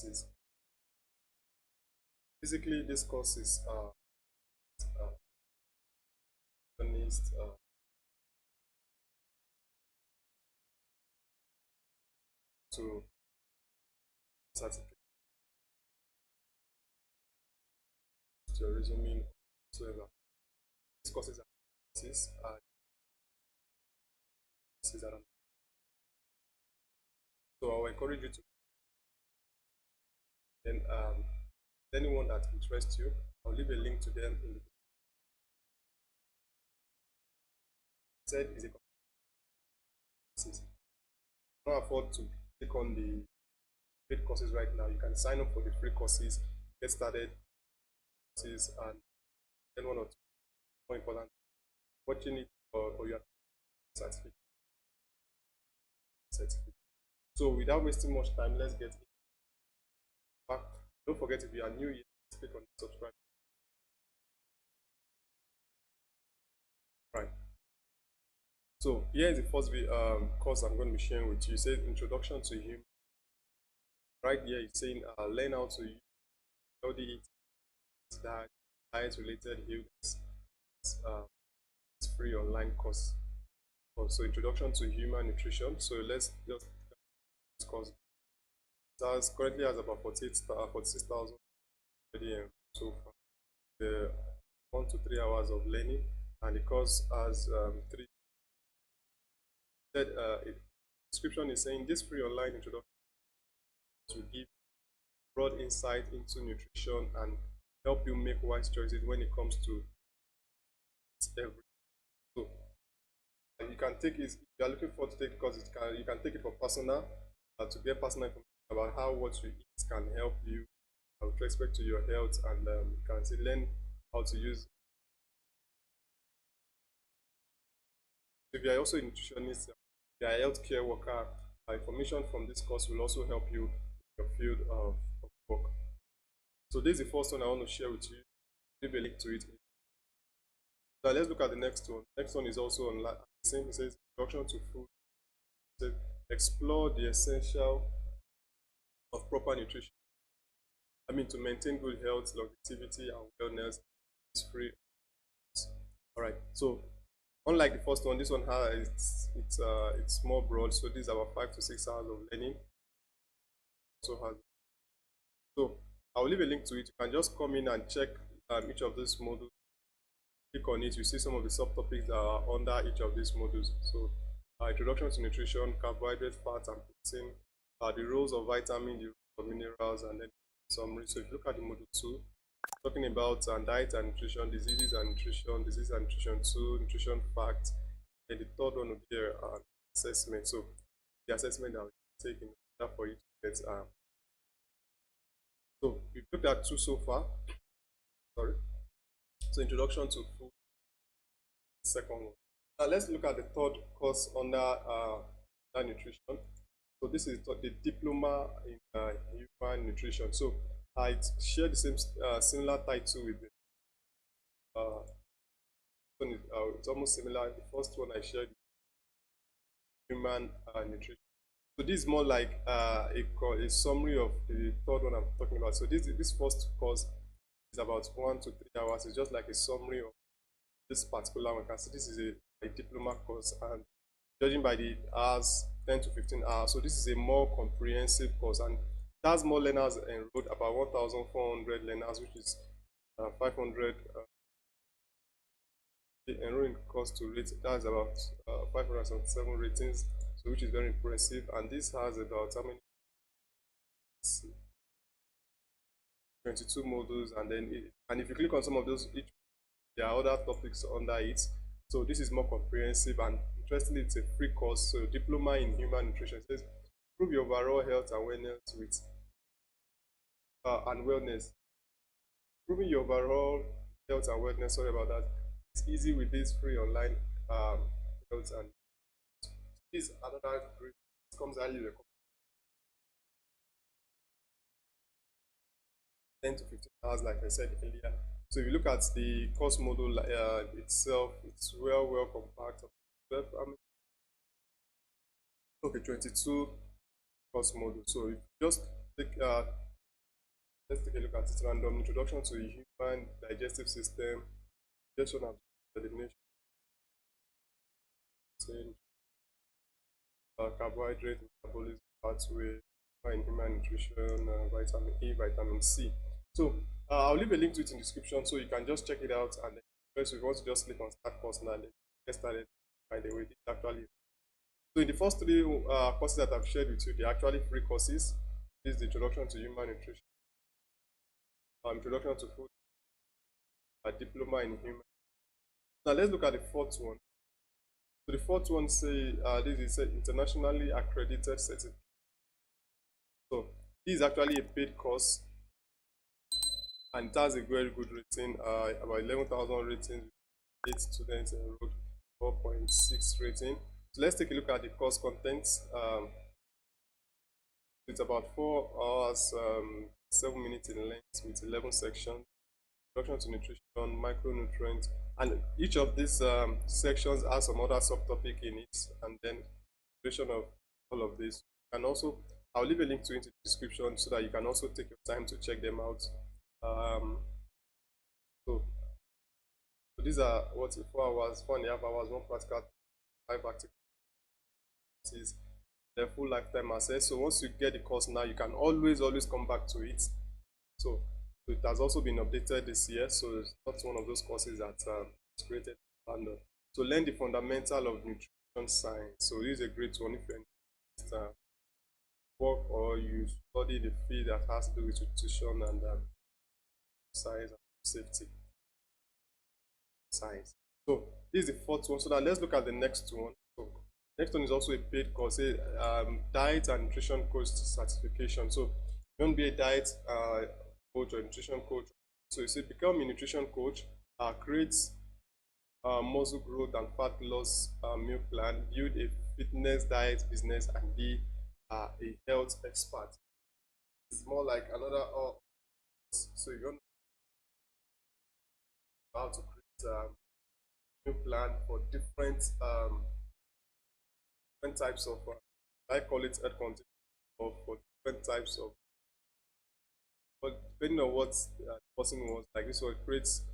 courses. Basically, these courses are finished to certificate to your resume whatsoever. These courses are courses that are, so I will encourage you to then anyone that interests you, I'll leave a link to them in the said is a courses. You can't afford to click on the paid courses right now. You can sign up for the free courses, get started courses, and then one or two more important watching it or your certificate. So without wasting much time, let's get it back. Don't forget, if you are new here, click on subscribe. Right. So here is the first course I'm going to be sharing with you. It says Introduction to Human. Right here it's saying learn how to study it, diet related illness. It's free online course. So Introduction to Human Nutrition. So let's just discuss. It currently has about 46,000 so far. The 1 to 3 hours of learning, and the course has three. Description is saying this free online introduction to give broad insight into nutrition and help you make wise choices when it comes to everything. So you can take it if you are looking forward to take the course. You can take it for personal to get personal information about how what you eat can help you with respect to your health, and you can learn how to use. If you are also a nutritionist, if you are a healthcare worker, information from this course will also help you in your field of work. So this is the first one I want to share with you. Leave a link to it. Now let's look at the next one. Next one is also online. Same. It says Introduction to Food. It says explore the essential of proper nutrition. To maintain good health, longevity, and wellness. It's free. Alright, so unlike the first one, this one has it's more broad. So this is about 5 to 6 hours of learning. So I'll leave a link to it. You can just come in and check each of these modules. Click on it, you see some of the subtopics that are under each of these modules. So Introduction to Nutrition, Carbohydrate, Fat, and Protein, the roles of vitamin, the roles of minerals, and then summary. So if you look at the module 2, talking about diet and nutrition, disease and nutrition 2, nutrition facts, and the third one will be there, assessment. So the assessment that we take in order for you to get. So we've looked at 2 so far. Sorry. So Introduction to Food, second one. Now let's look at the third course under nutrition. So this is the diploma in human nutrition. So I share the same similar title with it. It's almost similar. The first one I shared, human nutrition. So this is more like a summary of the third one I'm talking about. So this first course is about 1 to 3 hours. It's just like a summary of this particular one. You can see this is a diploma course, and judging by the hours, 10 to 15 hours. So this is a more comprehensive course, and it has more learners enrolled, about 1,400 learners, which is 500 the enrolling course to rate. That's about 507 ratings, so which is very impressive. And this has about how many? 22 modules, and then if you click on some of those, there are other topics under it. So this is more comprehensive, and interestingly, it's a free course. So diploma in human nutrition. It says improve your overall health and wellness with improving your overall health and wellness. Sorry about that. It's easy with this free online health, and this is another great. It comes highly recommended. 10 to 15 hours, like I said earlier. So if you look at the course module itself, it's well compact. 22 course module. So if you just take Let's take a look at it. Random introduction to human digestive system, digestion and elimination, carbohydrate metabolism pathway, in human nutrition, vitamin E, vitamin C. So I'll leave a link to it in the description so you can just check it out. And then first, if you want to just click on start course now, get started. By the way, it's actually so in the first three courses that I've shared with you, they're actually free courses. This is the introduction to human nutrition, introduction to food, a diploma in human. Now let's look at the fourth one. So the fourth one say this is an internationally accredited certificate. So this is actually a paid course, and it has a very good rating, about 11,000 ratings, 8 students enrolled, 4.6 rating. So let's take a look at the course contents. It's about 4 hours, 7 minutes in length with 11 sections. Introduction to nutrition, micronutrients, and each of these sections has some other subtopic in it, and then creation of all of this. And also, I'll leave a link to it in the description so that you can also take your time to check them out. So these are what 4 hours, 4.5 hours, 1 practical, 5 activities, the full lifetime access. So once you get the course now, you can always come back to it. So it has also been updated this year, so it's not one of those courses that was created random. So learn the fundamental of nutrition science. So this is a great one if you're work or you study the field that has to do with nutrition and science and safety science. So this is the fourth one. So now let's look at the next one. So next one is also a paid course, diet and nutrition coach certification. So you don't be a diet coach or nutrition coach. So you say become a nutrition coach, create muscle growth and fat loss meal plan, build a fitness diet business, and be a health expert. It's more like another so you don't know how to create a meal plan for different types of I call it health content, or for different types of, but depending on what the person wants, like this one creates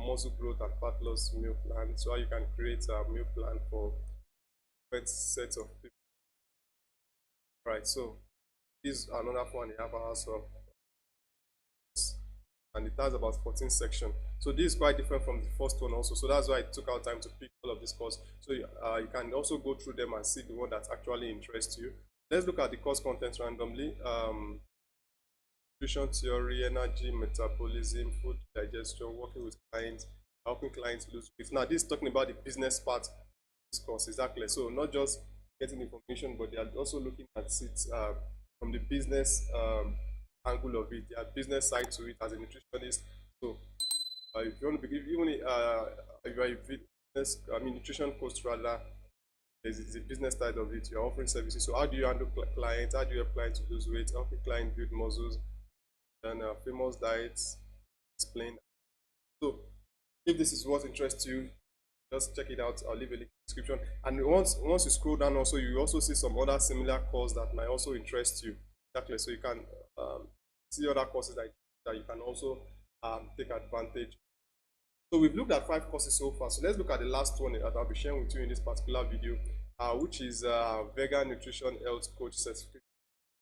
muscle growth and fat loss meal plan. So you can create a meal plan for different sets of people. Right, so this is another 4.5 hours of, and it has about 14 sections. So this is quite different from the first one also. So that's why I took out time to pick all of this course. So you can also go through them and see the one that actually interests you. Let's look at the course content randomly. Nutrition theory, energy, metabolism, food digestion, working with clients, helping clients lose weight. Now this is talking about the business part of this course, exactly. So not just getting information, but they are also looking at it from the business angle of it. They have business side to it as a nutritionist. So if you want to be, even if you are a business, nutrition coach rather, there's a business side of it. You're offering services. So how do you handle clients? How do you help clients to lose weight? Helping clients build muscles? And famous diets explained. So if this is what interests you, just check it out. I'll leave a link in the description. And once you scroll down, also you also see some other similar courses that might also interest you. Exactly. So you can see other courses that you can also take advantage. So we've looked at 5 courses so far. So let's look at the last one that I'll be sharing with you in this particular video, which is vegan nutrition health coach certificate.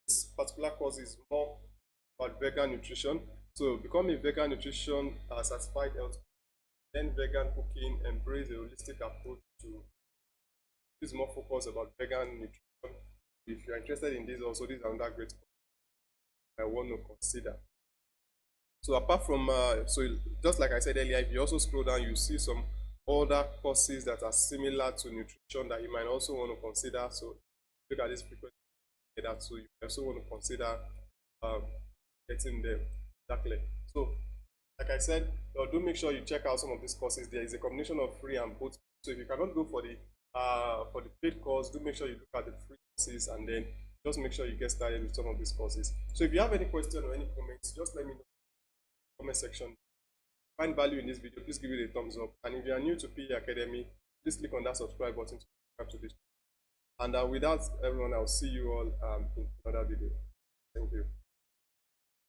This particular course is more about vegan nutrition. So become a vegan nutrition certified health, then vegan cooking, embrace a holistic approach to this, more focus about vegan nutrition. If you're interested in this also, this is another great course I want to consider. So apart from so just like I said earlier, if you also scroll down, you see some other courses that are similar to nutrition that you might also want to consider. So look at this frequency that, so you also want to consider getting them. Exactly. So like I said, do make sure you check out some of these courses. There is a combination of free and both. So if you cannot go for the paid course, do make sure you look at the free courses, and then just make sure you get started with some of these courses. So if you have any question or any comments, just let me know in the comment section. Find value in this video, please give it a thumbs up. And if you are new to PE Academy, please click on that subscribe button to subscribe to this. And without everyone, I'll see you all in another video.